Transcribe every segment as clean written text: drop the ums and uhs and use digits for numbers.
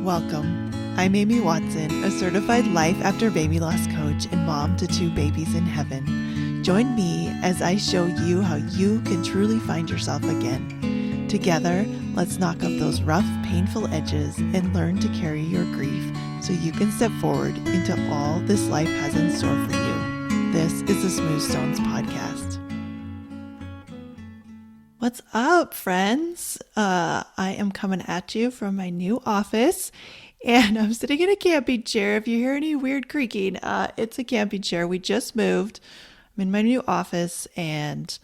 Welcome. I'm Amy Watson, a certified life after baby loss coach and mom to 2 babies in heaven. Join me as I show you how you can truly find yourself again. Together, let's knock off those rough, painful edges and learn to carry your grief so you can step forward into all this life has in store for you. This is the Smooth Stones Podcast. What's up, friends? I am coming at you from my new office, and I'm sitting in a camping chair. If you hear any weird creaking, it's a camping chair. We just moved. I'm in my new office, and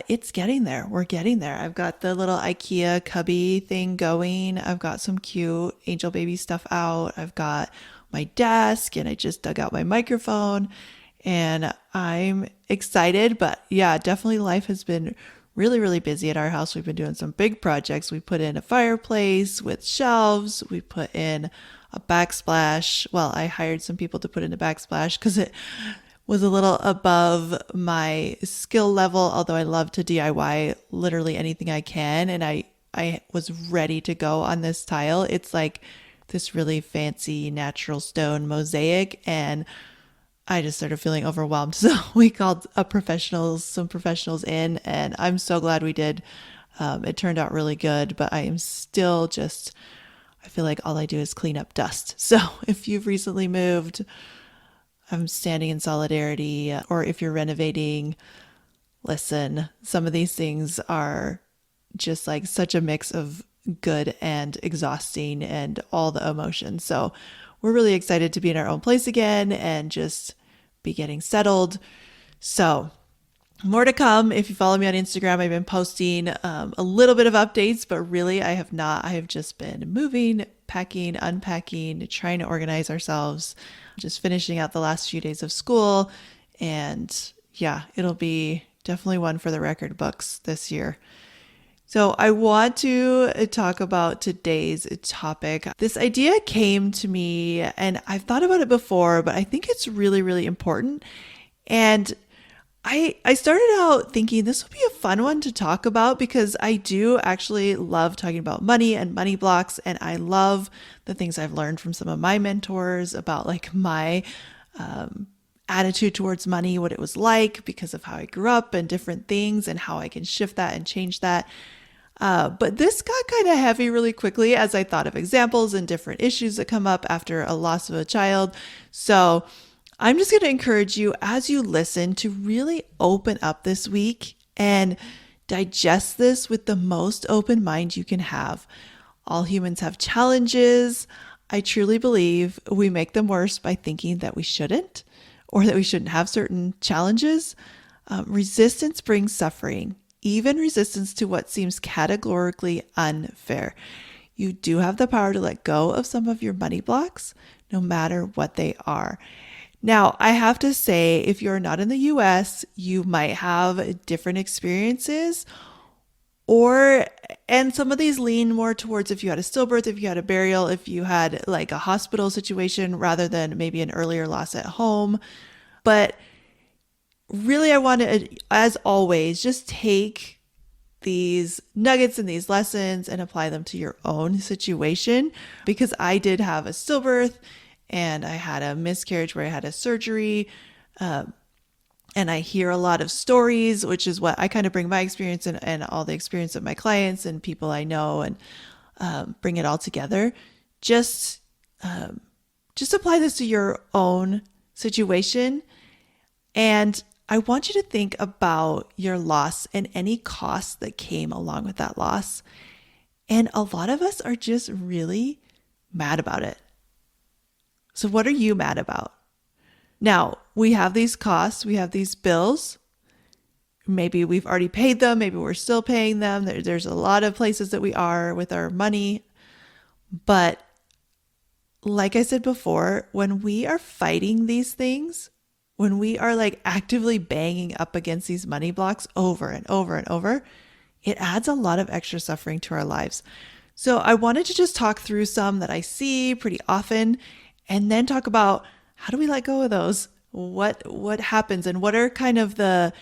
it's getting there. We're getting there. I've got the little IKEA cubby thing going. I've got some cute angel baby stuff out. I've got my desk, and I just dug out my microphone, and I'm excited. But yeah, definitely life has been really busy at our house. We've been doing some big projects. We put in a fireplace with shelves. We put in a backsplash. Well, I hired some people to put in a backsplash because it was a little above my skill level, although I love to DIY literally anything I can. And I was ready to go on this tile. It's like this really fancy natural stone mosaic, and I just started feeling overwhelmed. So we called some professionals in, and I'm so glad we did. It turned out really good, but I am still I feel like all I do is clean up dust. So if you've recently moved, I'm standing in solidarity, or if you're renovating, listen, some of these things are just like such a mix of good and exhausting and all the emotions. So we're really excited to be in our own place again and just be getting settled. So more to come. If you follow me on Instagram, I've been posting a little bit of updates, but really I have not. I have just been moving, packing, unpacking, trying to organize ourselves, just finishing out the last few days of school. And yeah, it'll be definitely one for the record books this year. So I want to talk about today's topic. This idea came to me, and I've thought about it before, but I think it's really important. And I started out thinking this would be a fun one to talk about because I do actually love talking about money and money blocks. And I love the things I've learned from some of my mentors about like my attitude towards money, what it was like because of how I grew up and different things and how I can shift that and change that. But this got kind of heavy really quickly as I thought of examples and different issues that come up after a loss of a child. So I'm just going to encourage you as you listen to really open up this week and digest this with the most open mind you can have. All humans have challenges. I truly believe we make them worse by thinking that we shouldn't or that we shouldn't have certain challenges. Resistance brings suffering. Even resistance to what seems categorically unfair. You do have the power to let go of some of your money blocks, no matter what they are. Now, I have to say, if you're not in the US, you might have different experiences, and some of these lean more towards if you had a stillbirth, if you had a burial, if you had like a hospital situation rather than maybe an earlier loss at home. But really, I want to, as always, just take these nuggets and these lessons and apply them to your own situation, because I did have a stillbirth and I had a miscarriage where I had a surgery. And I hear a lot of stories, which is what I kind of bring my experience and all the experience of my clients and people I know and bring it all together. Just apply this to your own situation. And I want you to think about your loss and any costs that came along with that loss. And a lot of us are just really mad about it. So what are you mad about? Now, we have these costs, we have these bills. Maybe we've already paid them, maybe we're still paying them. There's a lot of places that we are with our money. But like I said before, when we are fighting these things, when we are like actively banging up against these money blocks over and over and over, it adds a lot of extra suffering to our lives. So I wanted to just talk through some that I see pretty often and then talk about how do we let go of those? What happens and what are kind of the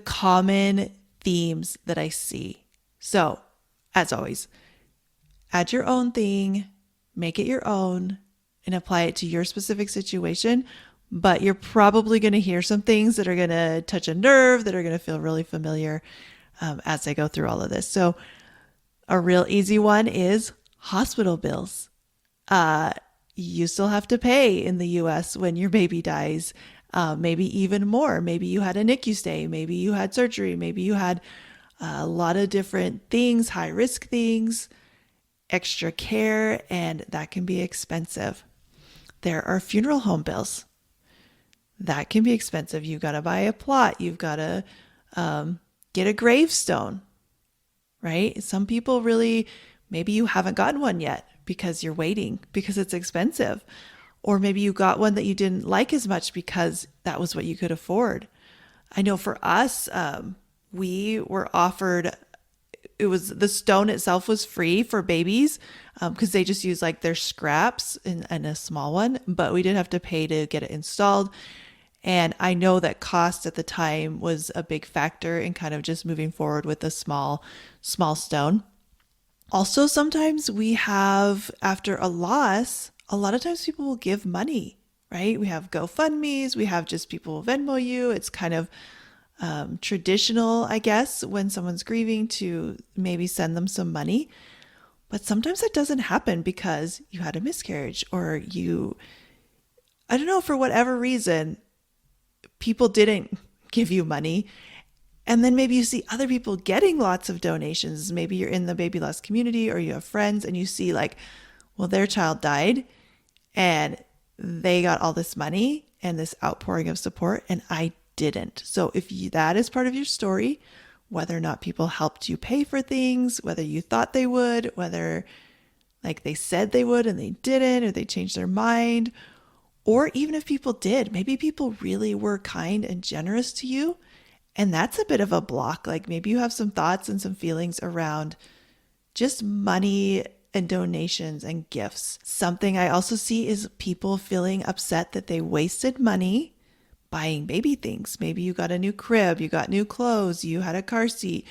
common themes that I see? So as always, add your own thing, make it your own and apply it to your specific situation. But you're probably going to hear some things that are going to touch a nerve, that are going to feel really familiar as I go through all of this. So a real easy one is hospital bills. You still have to pay in the US when your baby dies, maybe even more. Maybe you had a NICU stay, maybe you had surgery, maybe you had a lot of different things, high risk things, extra care, and that can be expensive. There are funeral home bills. That can be expensive. You've got to buy a plot. You've got to get a gravestone, right? Some people really, maybe you haven't gotten one yet because you're waiting because it's expensive. Or maybe you got one that you didn't like as much because that was what you could afford. I know for us, we were offered, it was, the stone itself was free for babies because they just use like their scraps in a small one, but we did have to pay to get it installed. And I know that cost at the time was a big factor in kind of just moving forward with a small stone. Also, sometimes we have, after a loss, a lot of times people will give money, right? We have GoFundMe's, we have just people Venmo you. It's kind of traditional, I guess, when someone's grieving to maybe send them some money. But sometimes that doesn't happen because you had a miscarriage or I don't know, for whatever reason, people didn't give you money. And then maybe you see other people getting lots of donations. Maybe you're in the Babyloss community or you have friends and you see like, well, their child died and they got all this money and this outpouring of support and I didn't. So if that is part of your story, whether or not people helped you pay for things, whether you thought they would, whether like they said they would and they didn't, or they changed their mind, or even if people did, maybe people really were kind and generous to you. And that's a bit of a block. Like maybe you have some thoughts and some feelings around just money and donations and gifts. Something I also see is people feeling upset that they wasted money buying baby things. Maybe you got a new crib, you got new clothes, you had a car seat.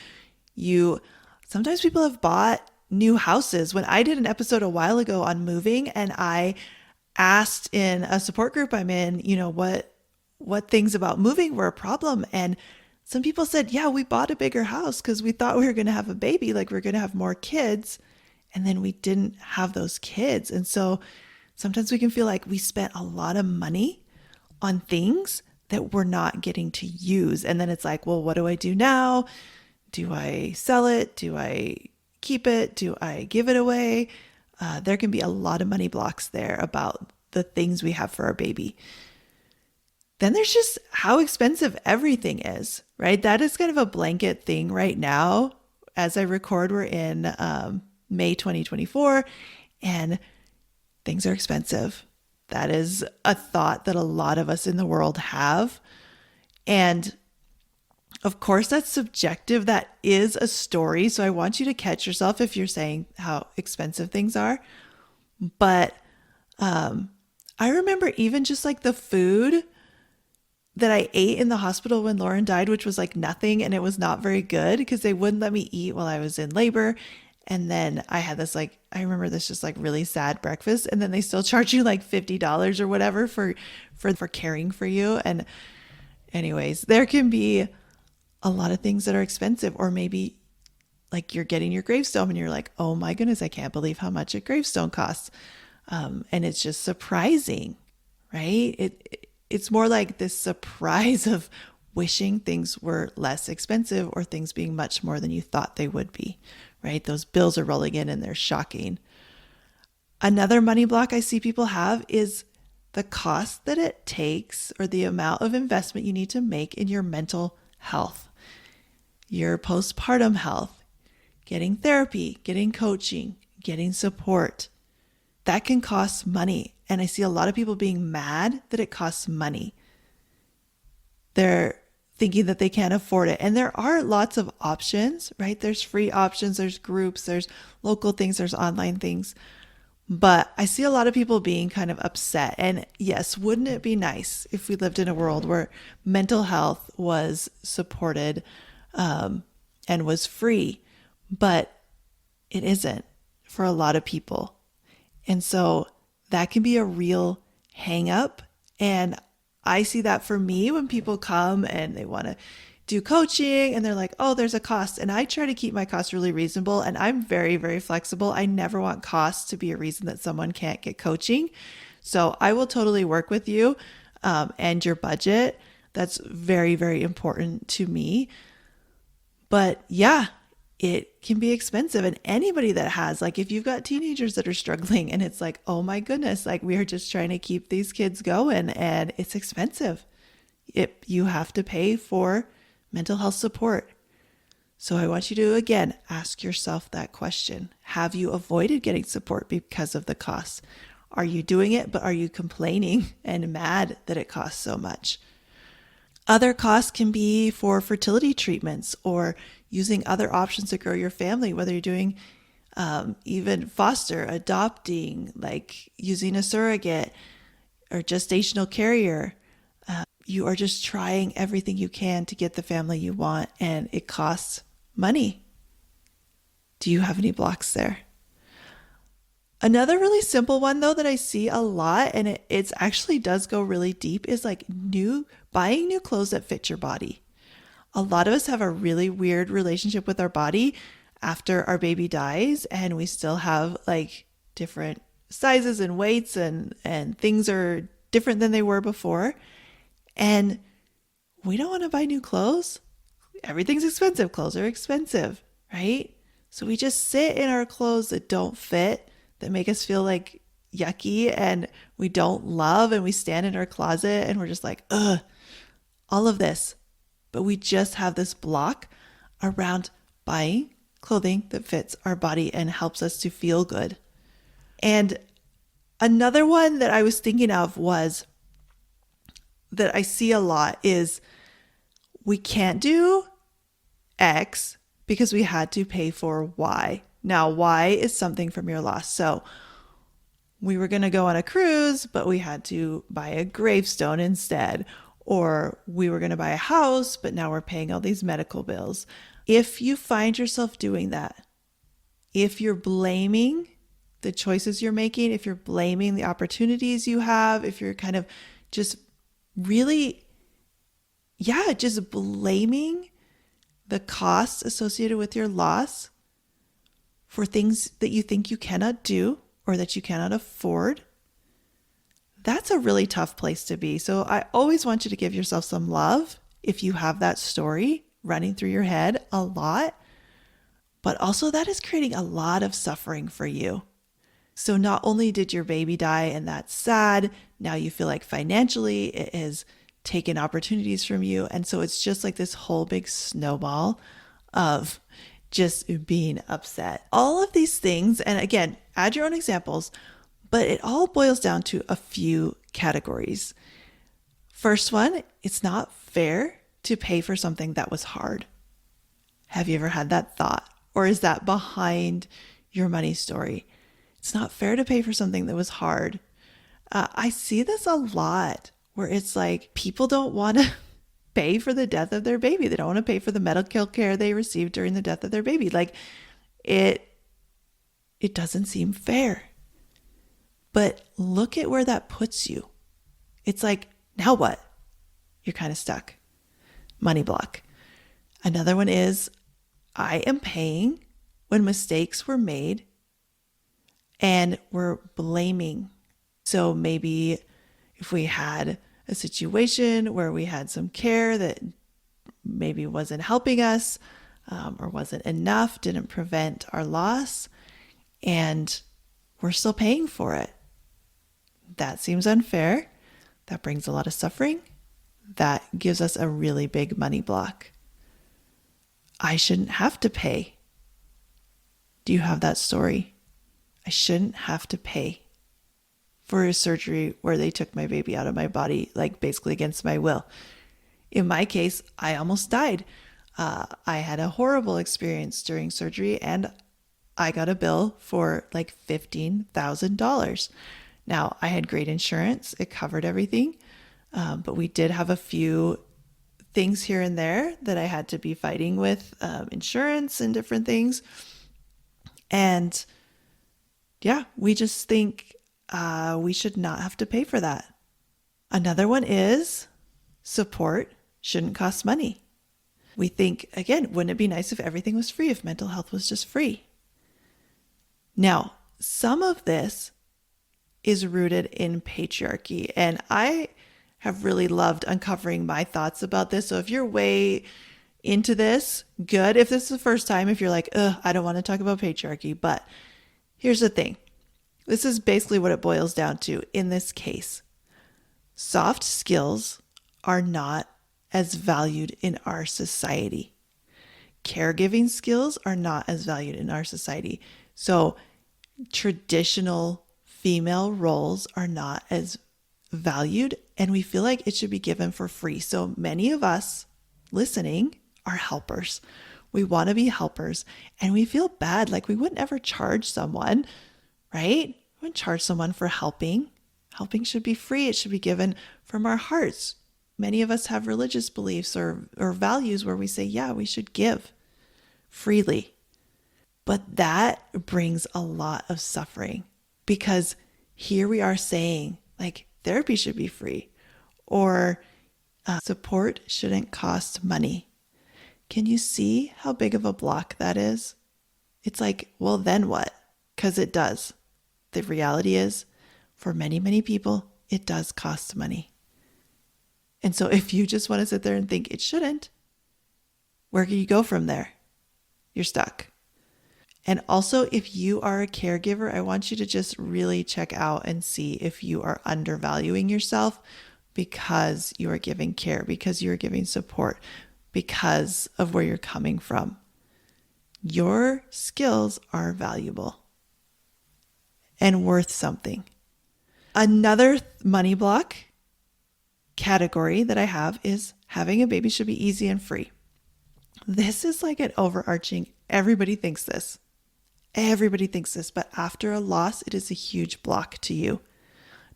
Sometimes people have bought new houses. When I did an episode a while ago on moving and I asked in a support group I'm in, what things about moving were a problem. And some people said, yeah, we bought a bigger house because we thought we were going to have a baby, like we're going to have more kids. And then we didn't have those kids. And so sometimes we can feel like we spent a lot of money on things that we're not getting to use. And then it's like, well, what do I do now? Do I sell it? Do I keep it? Do I give it away? There can be a lot of money blocks there about the things we have for our baby. Then there's just how expensive everything is, right? That is kind of a blanket thing right now. As I record, we're in May 2024 and things are expensive. That is a thought that a lot of us in the world have. And of course, that's subjective. That is a story. So I want you to catch yourself if you're saying how expensive things are. But I remember even just like the food that I ate in the hospital when Lauren died, which was like nothing and it was not very good because they wouldn't let me eat while I was in labor. And then I had this I remember this just like really sad breakfast, and then they still charge you like $50 or whatever for caring for you. And anyways, there can be a lot of things that are expensive, or maybe like you're getting your gravestone and you're like, oh my goodness, I can't believe how much a gravestone costs. And it's just surprising, right? It's more like this surprise of wishing things were less expensive or things being much more than you thought they would be, right? Those bills are rolling in and they're shocking. Another money block I see people have is the cost that it takes or the amount of investment you need to make in your mental health, your postpartum health, getting therapy, getting coaching, getting support. That can cost money. And I see a lot of people being mad that it costs money. They're thinking that they can't afford it. And there are lots of options, right? There's free options, there's groups, there's local things, there's online things. But I see a lot of people being kind of upset. And yes, wouldn't it be nice if we lived in a world where mental health was supported and was free? But it isn't for a lot of people. And so that can be a real hang up. And I see that for me when people come and they want to do coaching and they're like, oh, there's a cost. And I try to keep my costs really reasonable. And I'm very, very flexible. I never want costs to be a reason that someone can't get coaching. So I will totally work with you and your budget. That's very, very important to me. But yeah, it can be expensive. And anybody that has, like, if you've got teenagers that are struggling and it's like, oh my goodness, like we are just trying to keep these kids going and it's expensive. You have to pay for mental health support. So I want you to, again, ask yourself that question. Have you avoided getting support because of the costs? Are you doing it, but are you complaining and mad that it costs so much? Other costs can be for fertility treatments or using other options to grow your family, whether you're doing even foster, adopting, like using a surrogate or gestational carrier. You are just trying everything you can to get the family you want, and it costs money. Do you have any blocks there? Another really simple one though that I see a lot, and it's actually does go really deep, is like buying new clothes that fit your body. A lot of us have a really weird relationship with our body after our baby dies, and we still have like different sizes and weights and things are different than they were before. And we don't want to buy new clothes. Everything's expensive. Clothes are expensive, right? So we just sit in our clothes that don't fit, that make us feel like yucky and we don't love, and we stand in our closet and we're just like, ugh, all of this. But we just have this block around buying clothing that fits our body and helps us to feel good. And another one that I was thinking of was that I see a lot is we can't do X because we had to pay for Y. Now, Y is something from your loss. So we were going to go on a cruise, but we had to buy a gravestone instead. Or we were going to buy a house, but now we're paying all these medical bills. If you find yourself doing that, if you're blaming the choices you're making, if you're blaming the opportunities you have, if you're kind of just really, just blaming the costs associated with your loss for things that you think you cannot do or that you cannot afford, that's a really tough place to be. So I always want you to give yourself some love if you have that story running through your head a lot, but also that is creating a lot of suffering for you. So not only did your baby die and that's sad, now you feel like financially it has taken opportunities from you. And so it's just like this whole big snowball of just being upset. All of these things, and again, add your own examples, but it all boils down to a few categories. First one, it's not fair to pay for something that was hard. Have you ever had that thought? Or is that behind your money story? It's not fair to pay for something that was hard. I see this a lot where it's like people don't want to pay for the death of their baby. They don't want to pay for the medical care they received during the death of their baby. Like it doesn't seem fair. But look at where that puts you. It's like, now what? You're kind of stuck. Money block. Another one is, I am paying when mistakes were made and we're blaming. So maybe if we had a situation where we had some care that maybe wasn't helping us or wasn't enough, didn't prevent our loss, and we're still paying for it. That seems unfair. That brings a lot of suffering. That gives us a really big money block. I shouldn't have to pay. Do you have that story? I shouldn't have to pay for a surgery where they took my baby out of my body, like basically against my will. In my case, I almost died. I had a horrible experience during surgery and I got a bill for like $15,000. Now, I had great insurance. It covered everything. But we did have a few things here and there that I had to be fighting with insurance and different things. And Yeah, we just think we should not have to pay for that. Another one is support shouldn't cost money. We think, again, wouldn't it be nice if everything was free, if mental health was just free? Now, some of this is rooted in patriarchy, and I have really loved uncovering my thoughts about this. So if you're way into this, good. If this is the first time, if you're like, I don't want to talk about patriarchy, but here's the thing. This is basically what it boils down to in this case. Soft skills are not as valued in our society. Caregiving skills are not as valued in our society. So traditional female roles are not as valued, and we feel like it should be given for free. So many of us listening are helpers. We want to be helpers, and we feel bad. Like we wouldn't ever charge someone, right? We wouldn't charge someone for helping. Helping should be free. It should be given from our hearts. Many of us have religious beliefs or values where we say, yeah, we should give freely. But that brings a lot of suffering, because here we are saying like therapy should be free, or support shouldn't cost money. Can you see how big of a block that is? It's like, well, then what? Because it does. The reality is, for many, many people, it does cost money. And so if you just want to sit there and think it shouldn't, where can you go from there? You're stuck. And also, if you are a caregiver, I want you to just really check out and see if you are undervaluing yourself because you are giving care, because you are giving support, because of where you're coming from. Your skills are valuable and worth something. Another money block category that I have is having a baby should be easy and free. This is like an overarching, everybody thinks this. Everybody thinks this, but after a loss, it is a huge block to you,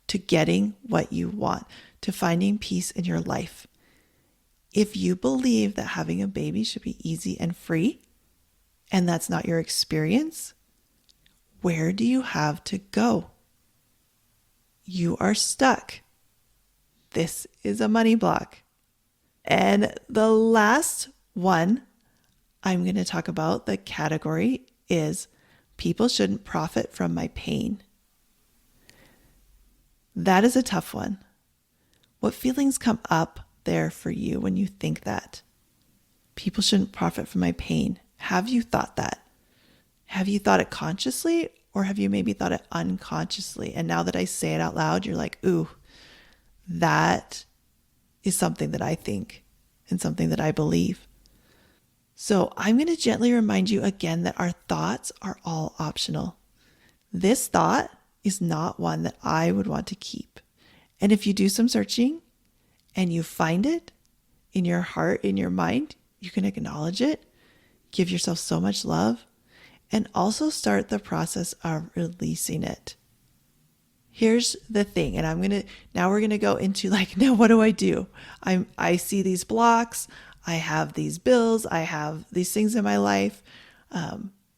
to getting what you want, to finding peace in your life. If you believe that having a baby should be easy and free, and that's not your experience, where do you have to go? You are stuck. This is a money block. And the last one I'm going to talk about, the category, is people shouldn't profit from my pain. That is a tough one. What feelings come up there for you when you think that? People shouldn't profit from my pain. Have you thought that? Have you thought it consciously, or have you maybe thought it unconsciously? And now that I say it out loud, you're like, ooh, that is something that I think and something that I believe. So I'm going to gently remind you again that our thoughts are all optional. This thought is not one that I would want to keep. And if you do some searching and you find it in your heart, in your mind, you can acknowledge it, give yourself so much love, and also start the process of releasing it. Here's the thing, and now we're going to go into like, now what do I do? I see these blocks, I have these bills, I have these things in my life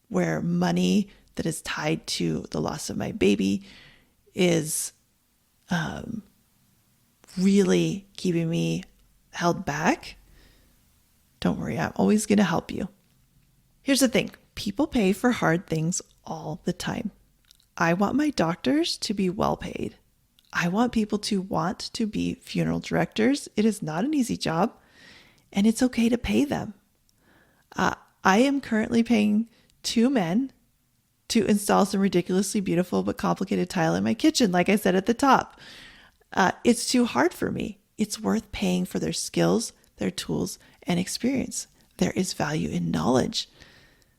where money that is tied to the loss of my baby is really keeping me held back. Don't worry, I'm always going to help you. Here's the thing. People pay for hard things all the time. I want my doctors to be well paid. I want people to want to be funeral directors. It is not an easy job, and it's okay to pay them. I am currently paying 2 men to install some ridiculously beautiful but complicated tile in my kitchen, like I said at the top. It's too hard for me. It's worth paying for their skills, their tools, and experience. There is value in knowledge.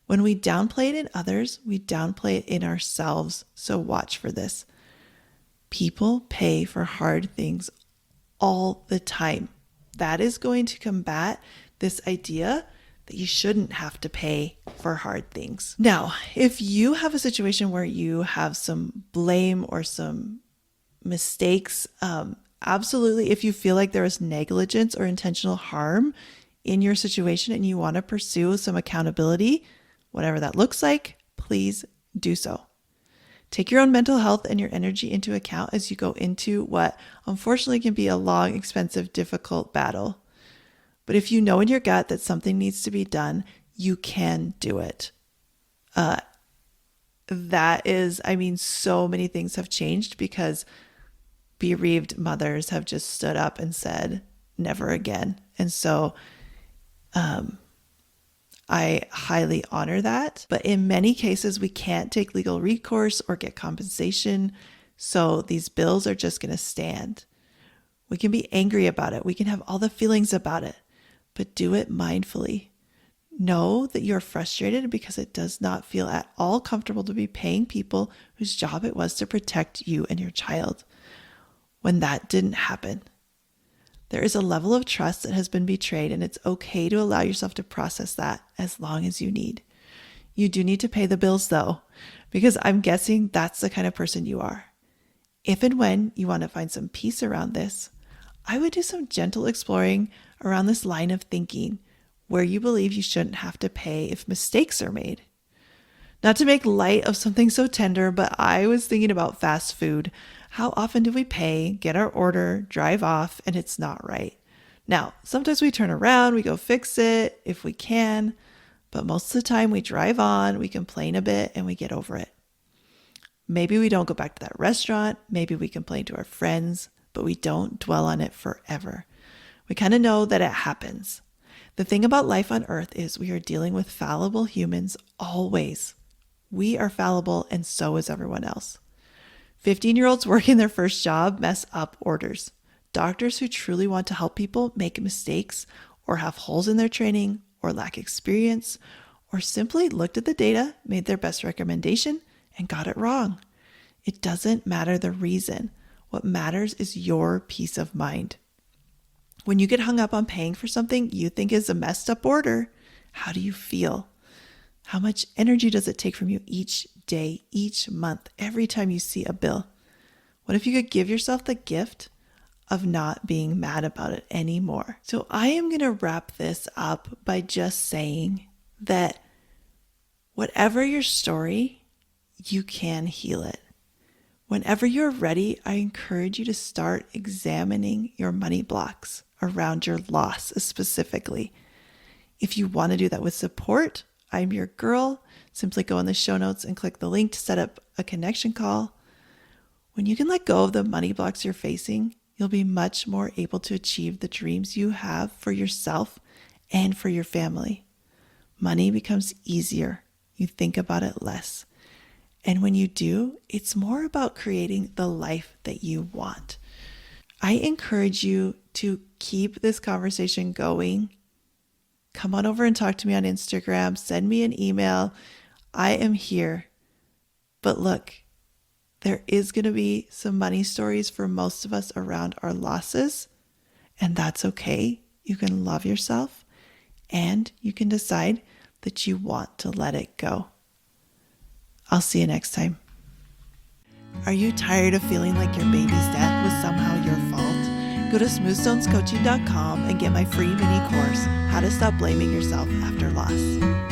When we downplay it in others, we downplay it in ourselves. So watch for this. People pay for hard things all the time. That is going to combat this idea that you shouldn't have to pay for hard things. Now, if you have a situation where you have some blame or some mistakes, absolutely, if you feel like there is negligence or intentional harm in your situation and you want to pursue some accountability, whatever that looks like, please do so. Take your own mental health and your energy into account as you go into what unfortunately can be a long, expensive, difficult battle. But if you know in your gut that something needs to be done, you can do it. So many things have changed because bereaved mothers have just stood up and said, never again. And so I highly honor that. But in many cases, we can't take legal recourse or get compensation. So these bills are just going to stand. We can be angry about it. We can have all the feelings about it, but do it mindfully. Know that you're frustrated because it does not feel at all comfortable to be paying people whose job it was to protect you and your child when that didn't happen. There is a level of trust that has been betrayed, and it's okay to allow yourself to process that as long as you need. You do need to pay the bills though, because I'm guessing that's the kind of person you are. If and when you want to find some peace around this, I would do some gentle exploring around this line of thinking where you believe you shouldn't have to pay if mistakes are made. Not to make light of something so tender, but I was thinking about fast food. How often do we pay, get our order, drive off, and it's not right? Now, sometimes we turn around, we go fix it if we can, but most of the time we drive on, we complain a bit, and we get over it. Maybe we don't go back to that restaurant, maybe we complain to our friends, but we don't dwell on it forever. We kind of know that it happens. The thing about life on earth is we are dealing with fallible humans always. We are fallible, and so is everyone else. 15-year-olds working their first job mess up orders. Doctors who truly want to help people make mistakes or have holes in their training or lack experience or simply looked at the data, made their best recommendation, and got it wrong. It doesn't matter the reason. What matters is your peace of mind. When you get hung up on paying for something you think is a messed up order, how do you feel? How much energy does it take from you each day, each month, every time you see a bill? What if you could give yourself the gift of not being mad about it anymore? So I am going to wrap this up by just saying that whatever your story, you can heal it. Whenever you're ready, I encourage you to start examining your money blocks around your loss specifically. If you want to do that with support, I'm your girl. Simply go in the show notes and click the link to set up a connection call. When you can let go of the money blocks you're facing, you'll be much more able to achieve the dreams you have for yourself and for your family. Money becomes easier. You think about it less. And when you do, it's more about creating the life that you want. I encourage you to keep this conversation going. Come on over and talk to me on Instagram. Send me an email. I am here. But look, there is going to be some money stories for most of us around our losses, and that's okay. You can love yourself, and you can decide that you want to let it go. I'll see you next time. Are you tired of feeling like your baby's death was somehow your fault? Go to smoothstonescoaching.com and get my free mini course, How to Stop Blaming Yourself After Loss.